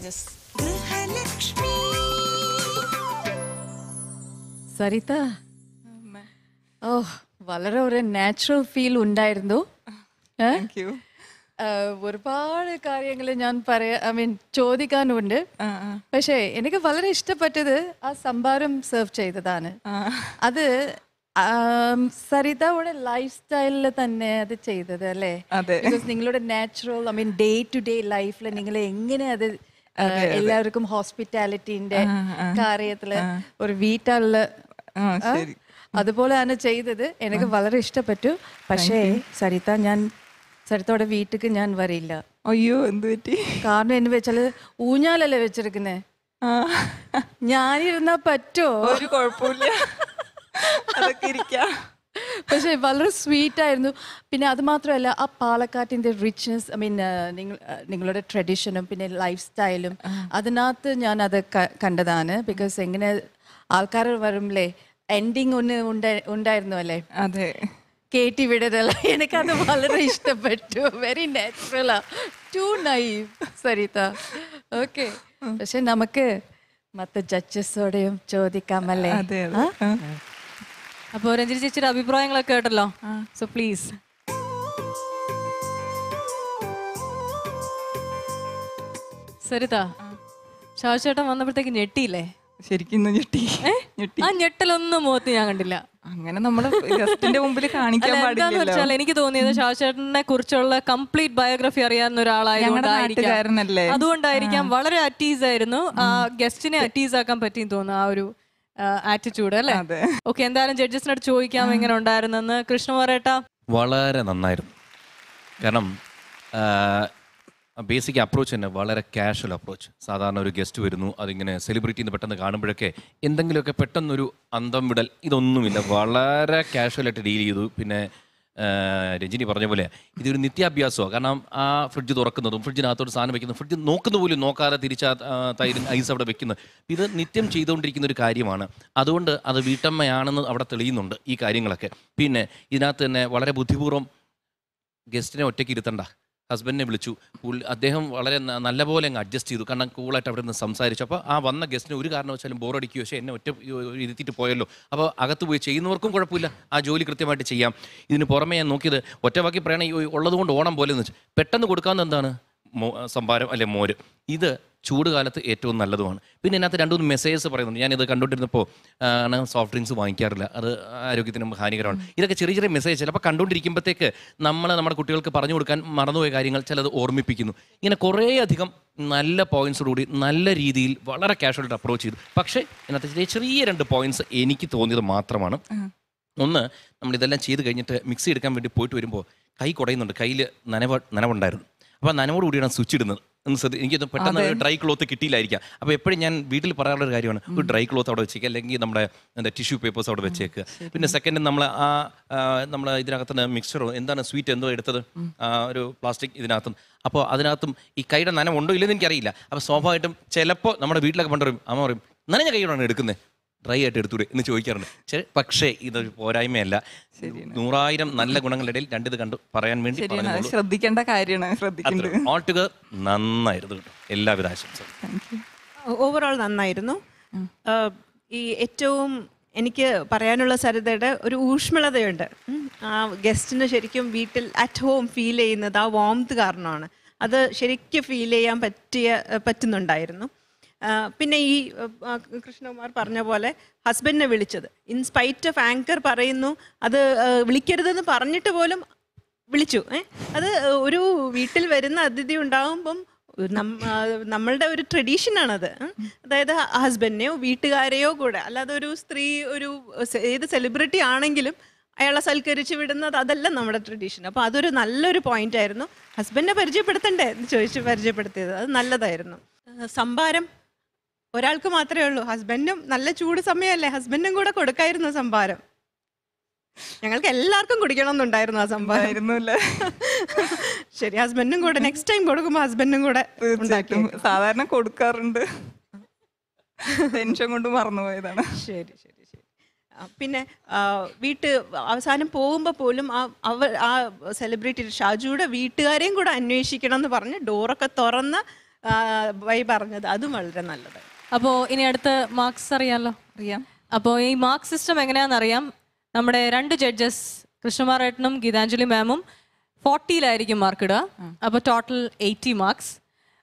Just Saritha ഓ വളരെ ഒരു natural feel ഉണ്ടായിരുന്നു. ഒരുപാട് കാര്യങ്ങൾ ഞാൻ ചോദിക്കാനുണ്ട്. പക്ഷേ എനിക്ക് വളരെ ഇഷ്ടപ്പെട്ടത് ആ സംഭാരം സെർവ് ചെയ്തതാണ്. അത് സരിതയുടെ ലൈഫ് സ്റ്റൈലിൽ തന്നെ അത് ചെയ്തത് അല്ലേ? ബിക്കോസ് നിങ്ങളുടെ നാച്ചുറൽ ഡേ ടു ഡേ ലൈഫിൽ നിങ്ങൾ എങ്ങനെ അത് എല്ലാവർക്കും ഹോസ്പിറ്റാലിറ്റിന്റെ കാര്യത്തില് ഒരു വീട്ടിലുള്ള അതുപോലെയാണ് ചെയ്തത്. എനിക്ക് വളരെ ഇഷ്ടപ്പെട്ടു. പക്ഷേ സരിതയുടെ വീട്ടിക്ക് ഞാൻ വരില്ല. അയ്യോ, എന്ത് പറ്റി? കാരണം എന്ന് വെച്ചാല് ഊഞ്ഞാലല്ലേ വെച്ചിരിക്കുന്നേ. ഞാനിരുന്നാ പറ്റോ? ഒരു കുഴപ്പമില്ല, പക്ഷെ വളരെ സ്വീറ്റ് ആയിരുന്നു. പിന്നെ അത് മാത്രമല്ല, ആ പാലക്കാട്ടിന്റെ റിച്ച്നെസ്, നിങ്ങളുടെ ട്രഡീഷനും പിന്നെ ലൈഫ് സ്റ്റൈലും അതിനകത്ത് ഞാൻ അത് കണ്ടതാണ്. ബിക്കോസ് എങ്ങനെ ആൾക്കാർ വരുമ്പളേ എൻഡിങ് ഉണ്ടായിരുന്നു അല്ലേ? അതെ, കേട്ടി വിടതല്ല. എനിക്കത് വളരെ ഇഷ്ടപ്പെട്ടു. വെരി നാച്ചുറലാ, ടു നൈവ് സരിത. ഓക്കെ, പക്ഷെ നമുക്ക് മറ്റു ജഡ്ജസോടെയും ചോദിക്കാമല്ലേ? അപ്പോൾ രഞ്ജിനി ചേച്ചിയുടെ അഭിപ്രായങ്ങളൊക്കെ കേട്ടല്ലോ. So please. സരിത, ഷാജുചേട്ടൻ വന്നപ്പോഴത്തേക്ക് ഞെട്ടിയില്ലേ? ശരിക്കും ഞെട്ടി. ആ ഞെട്ടലൊന്നും മുഖത്ത് ഞാൻ കണ്ടില്ല. അങ്ങനെ നമ്മള് ഗസ്റ്റിന്റെ മുമ്പിൽ കാണിക്കാൻ പാടില്ല. എനിക്ക് തോന്നിയത് ഷാജുചേട്ടനെ കുറിച്ചുള്ള കംപ്ലീറ്റ് ബയോഗ്രഫി അറിയാവുന്ന ഒരാളായതുകൊണ്ടായിരിക്കാം. അതുകൊണ്ടായിരിക്കാം വളരെ അറ്റീസ് ആയിരുന്നു. ആ ഗസ്റ്റിനെ അറ്റീസ് ആക്കാൻ പറ്റിയെന്ന് തോന്നുന്നു, ആ ഒരു ആറ്റിറ്റ്യൂഡ് അല്ലേ? ഓക്കെ, എന്തായാലും ജഡ്ജസിനോട് ചോദിക്കാം എങ്ങനെ ഉണ്ടായിരുന്നെന്ന്. കൃഷ്ണകുമാരേട്ടാ? വളരെ നന്നായിരുന്നു. കാരണം ബേസിക് അപ്രോച്ച് തന്നെ വളരെ കാഷ്വൽ അപ്രോച്ച്. സാധാരണ ഒരു ഗസ്റ്റ് വരുന്നു, അതിങ്ങനെ സെലിബ്രിറ്റിന്ന് പെട്ടെന്ന് കാണുമ്പോഴൊക്കെ എന്തെങ്കിലുമൊക്കെ പെട്ടെന്നൊരു അന്തം വിടൽ, ഇതൊന്നുമില്ല. വളരെ കാഷ്വലായിട്ട് ഡീൽ ചെയ്തു. പിന്നെ രഞ്ജിനി പറഞ്ഞ പോലെ ഇതൊരു നിത്യാഭ്യാസമാണ്. കാരണം ആ ഫ്രിഡ്ജ് തുറക്കുന്നതും ഫ്രിഡ്ജിനകത്തോട് സാധനം വെക്കുന്നതും ഫ്രിഡ്ജ് നോക്കുന്ന പോലും നോക്കാതെ തിരിച്ച് തൈര് ഐസ് അവിടെ വെക്കുന്നത്, ഇത് നിത്യം ചെയ്തുകൊണ്ടിരിക്കുന്ന ഒരു കാര്യമാണ്. അതുകൊണ്ട് അത് വീട്ടമ്മയാണെന്ന് അവിടെ തെളിയുന്നുണ്ട് ഈ കാര്യങ്ങളൊക്കെ. പിന്നെ ഇതിനകത്ത് തന്നെ വളരെ ബുദ്ധിപൂർവ്വം ഗസ്റ്റിനെ ഒറ്റയ്ക്ക് ഇരുത്തണ്ട, ഹസ്ബൻഡിനെ വിളിച്ചു. അദ്ദേഹം വളരെ നല്ലപോലെ അങ്ങ് അഡ്ജസ്റ്റ് ചെയ്തു. കാരണം കൂളായിട്ട് അവിടെ നിന്ന് സംസാരിച്ചു. അപ്പോൾ ആ വന്ന ഗസ്റ്റിന് ഒരു കാരണവശാലും ബോറടിക്കുകയോ പക്ഷേ എന്നെ ഒറ്റ ഇരുത്തിയിട്ട് പോയല്ലോ, അപ്പോൾ അകത്ത് പോയി ചെയ്യുന്നവർക്കും കുഴപ്പമില്ല, ആ ജോലി കൃത്യമായിട്ട് ചെയ്യാം. ഇതിന് പുറമെ ഞാൻ നോക്കിയത് ഒറ്റവാക്കി പറയണ ഉള്ളതുകൊണ്ട് ഓണം പോലെ എന്ന് വെച്ചാൽ പെട്ടെന്ന് കൊടുക്കാവുന്ന എന്താണ് സംഭാരം അല്ലെ മോര്. ഇത് ചൂട് കാലത്ത് ഏറ്റവും നല്ലതുമാണ്. പിന്നെ ഇതിനകത്ത് 2-3 മെസ്സേജസ് പറയുന്നുണ്ട്. ഞാനിത് കണ്ടുകൊണ്ടിരുന്നപ്പോൾ സോഫ്റ്റ് ഡ്രിങ്ക്സ് വാങ്ങിക്കാറില്ല, അത് ആരോഗ്യത്തിന് ഹാനികരമാണ്. ഇതൊക്കെ ചെറിയ ചെറിയ മെസ്സേജ് ചിലപ്പോൾ കണ്ടുകൊണ്ടിരിക്കുമ്പോഴത്തേക്ക് നമ്മുടെ കുട്ടികൾക്ക് പറഞ്ഞു കൊടുക്കാൻ മറന്നുപോയ കാര്യങ്ങൾ ചിലത് ഓർമ്മിപ്പിക്കുന്നു. ഇങ്ങനെ കുറേയധികം നല്ല പോയിന്റ്സോടുകൂടി നല്ല രീതിയിൽ വളരെ കാഷ്വലായിട്ട് അപ്രോച്ച് ചെയ്തു. പക്ഷേ ഇതിനകത്ത് ചെറിയ 2 പോയിന്റ്സ് എനിക്ക് തോന്നിയത് മാത്രമാണ്. ഒന്ന്, നമ്മളിതെല്ലാം ചെയ്ത് കഴിഞ്ഞിട്ട് മിക്സി എടുക്കാൻ വേണ്ടി പോയിട്ട് വരുമ്പോൾ കൈ കുടയുന്നുണ്ട്, കയ്യിൽ നനവുണ്ടായിരുന്നു. അപ്പോൾ നനവോട് കൂടിയാണ് സ്വിച്ച് ഇടുന്നത്. എനിക്ക് പെട്ടെന്ന് ഡ്രൈ ക്ലോത്ത് കിട്ടിയില്ലായിരിക്കാം. അപ്പോൾ എപ്പോഴും ഞാൻ വീട്ടിൽ പറയാനുള്ളൊരു കാര്യമാണ്, ഒരു ഡ്രൈ ക്ലോത്ത് അവിടെ വെച്ചേക്കുക, അല്ലെങ്കിൽ നമ്മുടെ ടിഷ്യൂ പേപ്പേഴ്സ് അവിടെ വെച്ചേക്കുക. പിന്നെ സെക്കൻഡ്, നമ്മൾ ഇതിനകത്ത് മിക്സ്ചറോ എന്താണ് സ്വീറ്റ് എന്തോ എടുത്തത് ഒരു പ്ലാസ്റ്റിക് ഇതിനകത്തും. അപ്പോൾ അതിനകത്തും ഈ കൈയുടെ നനവുണ്ടോ ഇല്ലെന്ന് എനിക്കറിയില്ല. അപ്പോൾ സ്വാഭാവികമായിട്ടും ചിലപ്പോൾ നമ്മുടെ വീട്ടിലൊക്കെ പണ്ട് പറയും, അമ്മ പറയും, നനഞ്ഞ കൈയോടാണ് എടുക്കുന്നത്, ഡ്രൈ ആയിട്ട് എടുത്തൂടെ എന്ന് ചോദിക്കാറുണ്ട്. പക്ഷേ ഇതൊരു പോരായ്മയല്ല. 100,000 നല്ല ഗുണങ്ങളുടെ ഇടയിൽ 2 ഇത് കണ്ടു പറയാൻ വേണ്ടി ശ്രദ്ധിക്കേണ്ട കാര്യമാണ്. ഓൾ ടുഗദർ നന്നായിരുന്നു കേട്ടോ. എല്ലാവിധ ആശംസകളും. ഓവറോൾ നന്നായിരുന്നു. ഈ ഏറ്റവും എനിക്ക് പറയാനുള്ള സരിതയുടെ ഒരു ഊഷ്മളതയുണ്ട്. ആ ഗസ്റ്റിന് ശരിക്കും വീട്ടിൽ അറ്റ് ഹോം ഫീൽ ചെയ്യുന്നത് ആ വാംത് കാരണമാണ്. അത് ശരിക്കും ഫീൽ ചെയ്യാൻ പറ്റുന്നുണ്ടായിരുന്നു. പിന്നെ ഈ കൃഷ്ണകുമാർ പറഞ്ഞ പോലെ ഹസ്ബൻഡിനെ വിളിച്ചത്, ഇൻസ്പൈറ്റ് ഓഫ് ആങ്കർ പറയുന്നു, അത് വിളിക്കരുതെന്ന് പറഞ്ഞിട്ട് പോലും വിളിച്ചു. അത് ഒരു വീട്ടിൽ വരുന്ന അതിഥി ഉണ്ടാകുമ്പം നമ്മളുടെ ഒരു ട്രഡീഷനാണത്. അതായത് ഹസ്ബൻഡിനെയോ വീട്ടുകാരെയോ കൂടെ, അല്ലാതെ ഒരു സ്ത്രീ ഏത് സെലിബ്രിറ്റി ആണെങ്കിലും അയാളെ സൽക്കരിച്ച് വിടുന്നത് അതല്ല നമ്മുടെ ട്രഡീഷൻ. അപ്പോൾ അതൊരു നല്ലൊരു പോയിന്റ് ആയിരുന്നു. ഹസ്ബൻഡിനെ പരിചയപ്പെടുത്തണ്ടേ എന്ന് ചോദിച്ച് പരിചയപ്പെടുത്തിയത് അത് നല്ലതായിരുന്നു. സംഭാരം ഒരാൾക്ക് മാത്രമേ ഉള്ളൂ, ഹസ്ബൻഡും നല്ല ചൂട് സമയമല്ലേ, ഹസ്ബൻഡും കൂടെ കൊടുക്കായിരുന്നു സംഭാരം. ഞങ്ങൾക്ക് എല്ലാവർക്കും കുടിക്കണം എന്നുണ്ടായിരുന്നു ആ സംഭാരം. ശരി, ഹസ്ബൻഡും കൂടെ നെക്സ്റ്റ് ടൈം കൊടുക്കുമ്പോൾ ഹസ്ബൻഡും കൂടെ സാധാരണ കൊടുക്കാറുണ്ട്, ടെൻഷൻ കൊണ്ട് മറന്നുപോയതാണ്. ശരി ശരി ശരി. പിന്നെ അവസാനം പോകുമ്പോൾ പോലും ആ സെലിബ്രിറ്റി ഷാജുയുടെ വീട്ടുകാരെയും കൂടെ അന്വേഷിക്കണം എന്ന് പറഞ്ഞ് ഡോറൊക്കെ തുറന്ന് വൈ പറഞ്ഞത് അതും വളരെ നല്ലത്. അപ്പോൾ ഇനി അടുത്ത മാർക്സ് അറിയാമല്ലോ. അറിയാം. അപ്പോൾ ഈ മാർക്ക് സിസ്റ്റം എങ്ങനെയാണെന്ന് അറിയാം. നമ്മുടെ 2 ജഡ്ജസ് കൃഷ്ണകുമാർ ഏട്ടനും ഗീതാഞ്ജലി മാമും 40-ലായിരിക്കും മാർക്ക് ഇടുക. അപ്പോൾ ടോട്ടൽ 80 മാർക്സ്.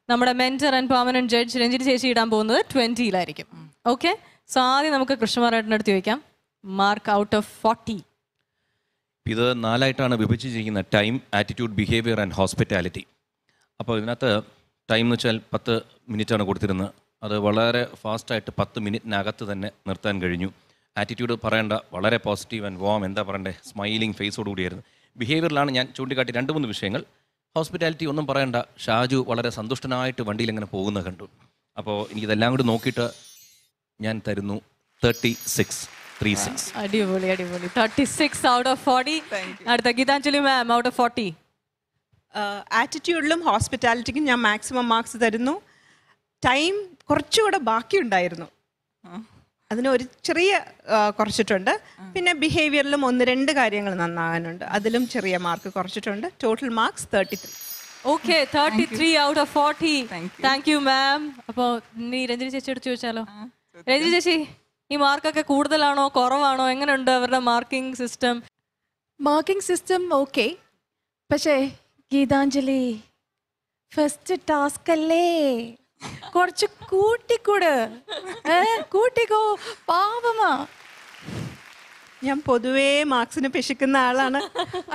നമ്മുടെ mentor and permanent judge Ranjini ചേച്ചി ഇടാൻ പോകുന്നത് 20-ലായിരിക്കും. ഓക്കെ, സോ ആദ്യം നമുക്ക് കൃഷ്ണകുമാർ ഏട്ടൻ്റെ അടുത്ത് ചോദിക്കാം. Mark out of 40. ഇത് 4ആയിട്ടാണ് വിഭജിച്ചിരിക്കുന്ന time, attitude, behaviour and hospitality. അപ്പോൾ ഇതിനകത്ത് ടൈം എന്ന് വെച്ചാൽ 10 മിനിറ്റാണ് കൊടുത്തിരുന്നത്. അത് വളരെ ഫാസ്റ്റായിട്ട് 10 മിനിറ്റിനകത്ത് തന്നെ നിർത്താൻ കഴിഞ്ഞു. ആറ്റിറ്റ്യൂഡ് പറയേണ്ട, വളരെ പോസിറ്റീവ് ആൻഡ് വാം, എന്താ പറയണ്ടേ, സ്മൈലിംഗ് ഫേസോടുകൂടിയായിരുന്നു. ബിഹേവിയറിലാണ് ഞാൻ ചൂണ്ടിക്കാട്ടി 2-3 വിഷയങ്ങൾ. ഹോസ്പിറ്റാലിറ്റി ഒന്നും പറയണ്ട, ഷാജു വളരെ സന്തുഷ്ടനായിട്ട് വണ്ടിയിൽ ഇങ്ങനെ പോകുന്നത് കണ്ടു. അപ്പോൾ എനിക്കിതെല്ലാം കൂടി നോക്കിയിട്ട് ഞാൻ തരുന്നു 36. അടിപൊളി അടിപൊളി. 36 ഔട്ട് ഓഫ് 40. അടുത്ത ഗീതാഞ്ജലി മാം ഔട്ട് ഓഫ് 40. ആറ്റിറ്റ്യൂഡിലും ഹോസ്പിറ്റാലിറ്റിക്കും ഞാൻ മാക്സിമം മാർക്സ് തരുന്നു. ടൈം കുറച്ചുകൂടെ ബാക്കിയുണ്ടായിരുന്നു, അതിന് ഒരു ചെറിയ കുറച്ചിട്ടുണ്ട്. പിന്നെ ബിഹേവിയറിലും 1-2 കാര്യങ്ങൾ നന്നാകാനുണ്ട്, അതിലും ചെറിയ മാർക്ക് കുറച്ചിട്ടുണ്ട്. Total marks 33. Okay, 33 out of 40. Thank you ma'am. അപ്പോൾ നീ രഞ്ജിനി ചേച്ചിയോട് ചോദിച്ചാലോ. രഞ്ജിനി ചേച്ചി, ഈ മാർക്കൊക്കെ കൂടുതലാണോ കുറവാണോ, എങ്ങനെയുണ്ട് അവരുടെ marking system? Marking system okay, പക്ഷേ ഗീതാഞ്ജലി ഫസ്റ്റ് ടാസ്ക് അല്ലേ, കുറച്ച് കൂട്ടിക്കൂട്, കൂട്ടിക്കോ, പാവമാ. ഞാൻ പൊതുവേ മാർക്സിന് പിശിക്കുന്ന ആളാണ്.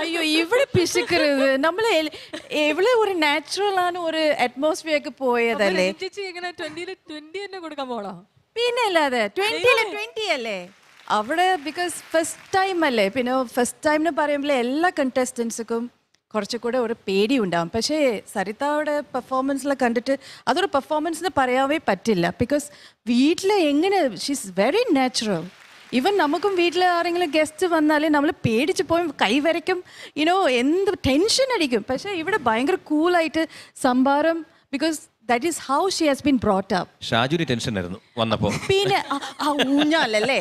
അയ്യോ, ഇവിടെ പിശുക്കരുത്. നമ്മള് എവിടെ ഒരു നാച്ചുറൽ ആണ്, ഒരു അറ്റ്മോസ്ഫിയർക്ക് പോയതല്ലേ. ചേച്ചി എങ്ങനെ 20-ല് 20 തന്നെ കൊടുക്കാൻ പോണോ? പിന്നെ അല്ലാതെ 20 അല്ലേ അവിടെ, ബിക്കോസ് ഫസ്റ്റ് ടൈം അല്ലേ. പിന്നെ ഫസ്റ്റ് ടൈം എന്ന് പറയുമ്പോൾ എല്ലാ കണ്ടസ്റ്റൻസും കുറച്ചുകൂടെ ഒരു പേടി ഉണ്ടാവും. പക്ഷേ സരിതയുടെ പെർഫോമൻസിൽ കണ്ടിട്ട് അതൊരു പെർഫോമൻസ് എന്ന് പറയാവേ പറ്റില്ല. ബിക്കോസ് വീട്ടിൽ എങ്ങനെ ഷീസ് വെരി നാച്ചുറൽ. ഈവൻ നമുക്കും വീട്ടിൽ ആരെങ്കിലും ഗസ്റ്റ് വന്നാലേ നമ്മൾ പേടിച്ച് പോയി കൈവരയ്ക്കും, യുനോ, എന്ത് ടെൻഷൻ അടിക്കും. പക്ഷേ ഇവിടെ ഭയങ്കര കൂളായിട്ട് സംഭാരം, because that is how she has been brought up. ഷാജുരി ടെൻഷൻ ആയിരുന്നു വന്നപ്പോൾ. പിന്നെ ഊഞ്ഞാലല്ലേ,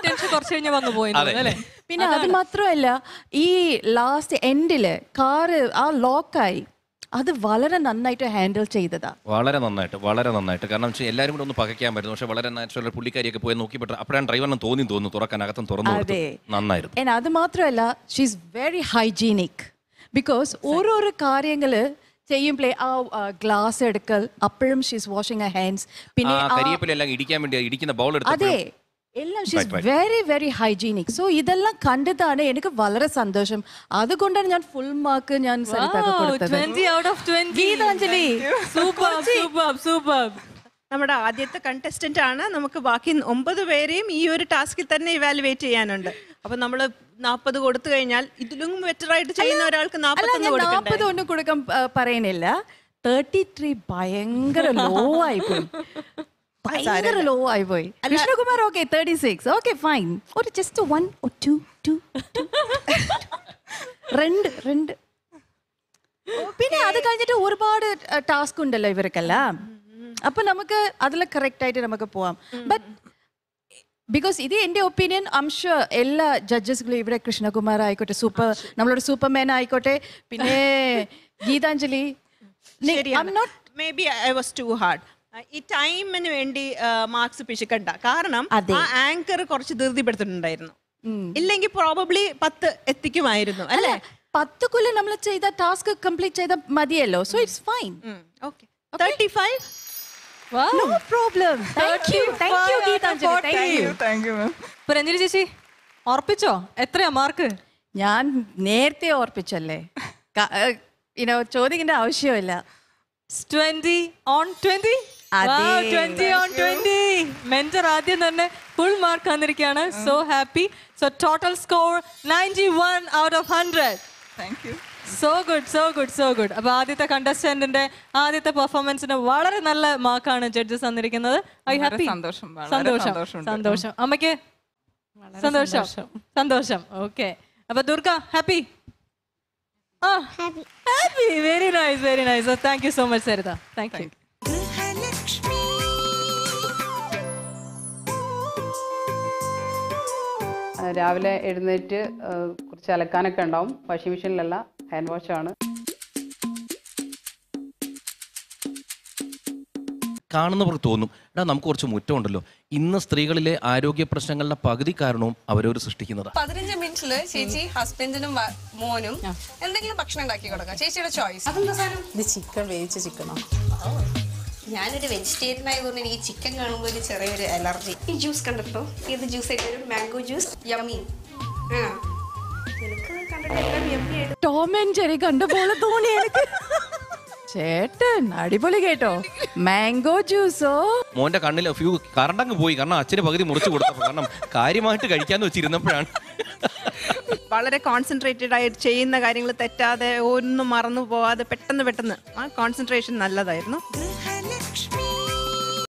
ടെൻഷൻ കുറച്ച് കഴിഞ്ഞ് വന്നു പോയി അല്ലേ. പിന്നെ അത് മാത്രമല്ല, ഈ ലാസ്റ്റ് എൻഡില് കാറ് ആ ലോക്കായി, അത് വളരെ നന്നായിട്ട് ഹാൻഡിൽ ചെയ്തതാ. വളരെ നന്നായിട്ട്. കാരണം വെച്ചാൽ എല്ലാവരും കൂടെ ഒന്ന് പകയ്ക്കാൻ പറ്റുന്നു. പക്ഷെ വളരെ നാച്ചുറൽ പുള്ളിക്കാരിയൊക്കെ പോയി നോക്കിപ്പെട്ടു. അപ്പോഴാണ് ഡ്രൈവറിന് തോന്നുന്നു തുറക്കാൻ, അകത്തും തുറന്നു. നന്നായിരുന്നു. അത് മാത്രമല്ല, ഷീസ് വെരി ഹൈജീനിക്. ബിക്കോസ് ഓരോരോ കാര്യങ്ങള് ചെയ്യുമ്പോഴേ ആ ഗ്ലാസ് എടുക്കൽ, അപ്പോഴും ഷീസ് വാഷിംഗ് ഹർ ഹാൻഡ്സ്. പിന്നെ കരിയേപ്പിലെല്ലാം ഇടിക്കാൻ വേണ്ടി ഇടിക്കുന്ന ബൗൾ എടുത്ത്, അതെ, എല്ലാം she's very very hygienic. So ഇതെല്ലാം കണ്ടതാണ് എനിക്ക് വളരെ സന്തോഷം. അതുകൊണ്ടാണ് ഞാൻ ഫുൾ മാർക്ക് ഞാൻ സരിതക്ക് കൊടുത്തത്. 20 ഔട്ട് ഓഫ് 20. ഗീതാഞ്ജലി സൂപ്പർ. നമ്മുടെ ആദ്യത്തെ കണ്ടസ്റ്റന്റ് ആണ്. നമുക്ക് ബാക്കി 9 പേരെയും ഈ ഒരു ടാസ്കിൽ തന്നെ ഇവാലുവേറ്റ് ചെയ്യാനുണ്ട്. അപ്പൊ നമ്മള് 40 കൊടുത്തു കഴിഞ്ഞാൽ ഇതിലും ബെറ്റർ ആയിട്ട് ചെയ്യുന്ന ഒരാൾക്ക് 40 ഒന്നും കൊടുക്കാൻ പറയുന്നില്ല. 33 ഭയങ്കര ലോ ആയിപ്പോയി, ഭയങ്കര ലോ ആയിപ്പോയി. Krishnakumar okay 36, okay fine. ഒരു ജസ്റ്റ് 1 or 2 രണ്ട്. പിന്നെ അത് കഴിഞ്ഞിട്ട് ഒരുപാട് ടാസ്ക് ഉണ്ടല്ലോ ഇവർക്കെല്ലാം. അപ്പൊ നമുക്ക് അതിൽ കറക്റ്റ് ആയിട്ട് നമുക്ക് പോവാം. ബട്ട് ബിക്കോസ് ഇത് എൻ്റെ ഒപ്പീനിയൻ, ഐ എം ഷുവർ എല്ലാ ജഡ്ജസുകളും ഇവിടെ, കൃഷ്ണകുമാർ ആയിക്കോട്ടെ, നമ്മളോട് സൂപ്പർമാൻ ആയിക്കോട്ടെ, പിന്നെ Geethanjali, maybe I was too hard. ഈ ടൈമിന് വേണ്ടി മാർക്സ് പിശുക്കണ്ട. കാരണം ആ ആങ്കർ കുറച്ച് ധൃതിപ്പെടുത്തിട്ടുണ്ടായിരുന്നു. ഇല്ലെങ്കിൽ പ്രോബബ്ലി 10 എത്തിക്കുമായിരുന്നു അല്ലേ. 10 കൊല്ലം നമ്മൾ ചെയ്ത ടാസ്ക് കംപ്ലീറ്റ് ചെയ്ത മതിയല്ലോ. So it's fine. Okay, 35. No problem. Thank you Geethanjali. Thank you ma'am. Ranjini ചേച്ചി ഓർപ്പിച്ചോ എത്രയാ മാർക്ക്? ഞാൻ നേരത്തെ ഓർപ്പിച്ചല്ലേ, ചോദിക്കേണ്ട ആവശ്യമില്ല. 20 on 20. 20 on 20. മെന്റർ ആദ്യം തന്നെ ഫുൾ മാർക്ക് വന്നിരിക്കുകയാണ്. So happy. So total score 91 out of 100. Thank you. So good. അപ്പൊ ആദ്യത്തെ കണ്ടസ്റ്റന്റിന്റെ ആദ്യത്തെ പെർഫോമൻസിന് വളരെ നല്ല മാർക്കാണ് ജഡ്ജസ് തന്നിരിക്കുന്നത്. I happy. സന്തോഷം. അമ്മയ്ക്ക് സന്തോഷം. ഓക്കെ, അപ്പൊ Durga happy? Happy. Very nice. Thank you so much Saritha. Thank you. രാവിലെ എഴുന്നേറ്റ് കുറച്ച് അലക്കാനൊക്കെ ഉണ്ടാവും. വാഷിംഗ് മെഷീനിലല്ല, ഹാൻഡ് വാഷാണ്. കാണുന്നവർക്ക് തോന്നും എടാ നമുക്ക് കുറച്ച് മുറ്റമുണ്ടല്ലോ. ഇന്ന് സ്ത്രീകളിലെ ആരോഗ്യ പ്രശ്നങ്ങളുടെ പകുതി കാരണവും അവരവർ സൃഷ്ടിക്കുന്നത്. 15 മിനിറ്റില് ചേച്ചി ഹസ്ബൻഡിനും മോനും എന്തെങ്കിലും ഭക്ഷണം ഉണ്ടാക്കി കൊടുക്കാം, ചേച്ചിയുടെ ചോയ്സ്. അതെന്താ സാധനം? ഇത് ചിക്കൻ വേവിച്ച ചിക്കനോ? ഞാനൊരു വെജിറ്റേറിയൻ ആയതുകൊണ്ട് എനിക്ക് ചിക്കൻ കാണുമ്പോൾ ഒരു ചെറിയൊരു അലർജി. ഈ ജ്യൂസ് കണ്ടിട്ടോ? ഇത് ജ്യൂസ് ആയിട്ട് ഒരു മാംഗോ ജ്യൂസ്, യമ്മി. എനിക്ക് കണ്ടിട്ട് യമ്മി ആയിട്ട് ടോം ആൻഡ് ജെറി കണ്ട പോലെ തോന്നി എനിക്ക്. ചേട്ടൻ അടിപൊളി കേട്ടോ. മാംഗോ ജ്യൂസോ? മോന്റെ കണ്ണിൽ ഫ്യൂ കറണ്ടങ്ങ് പോയി, കാരണം അച്ഛന് പകുതി മുറിച്ച് കൊടുത്തപ്പോൾ, കാരണം കാര്യമായിട്ട് കഴിക്കാന്ന് വെച്ചിരുന്നപ്പോഴാണ്. വളരെ കോൺസെൻട്രേറ്റഡ് ആയിട്ട് ചെയ്യുന്ന കാര്യങ്ങൾ തെറ്റാതെ ഒന്നും മറന്നു പോവാതെ പെട്ടെന്ന് ആ കോൺസെൻട്രേഷൻ നല്ലതായിരുന്നു.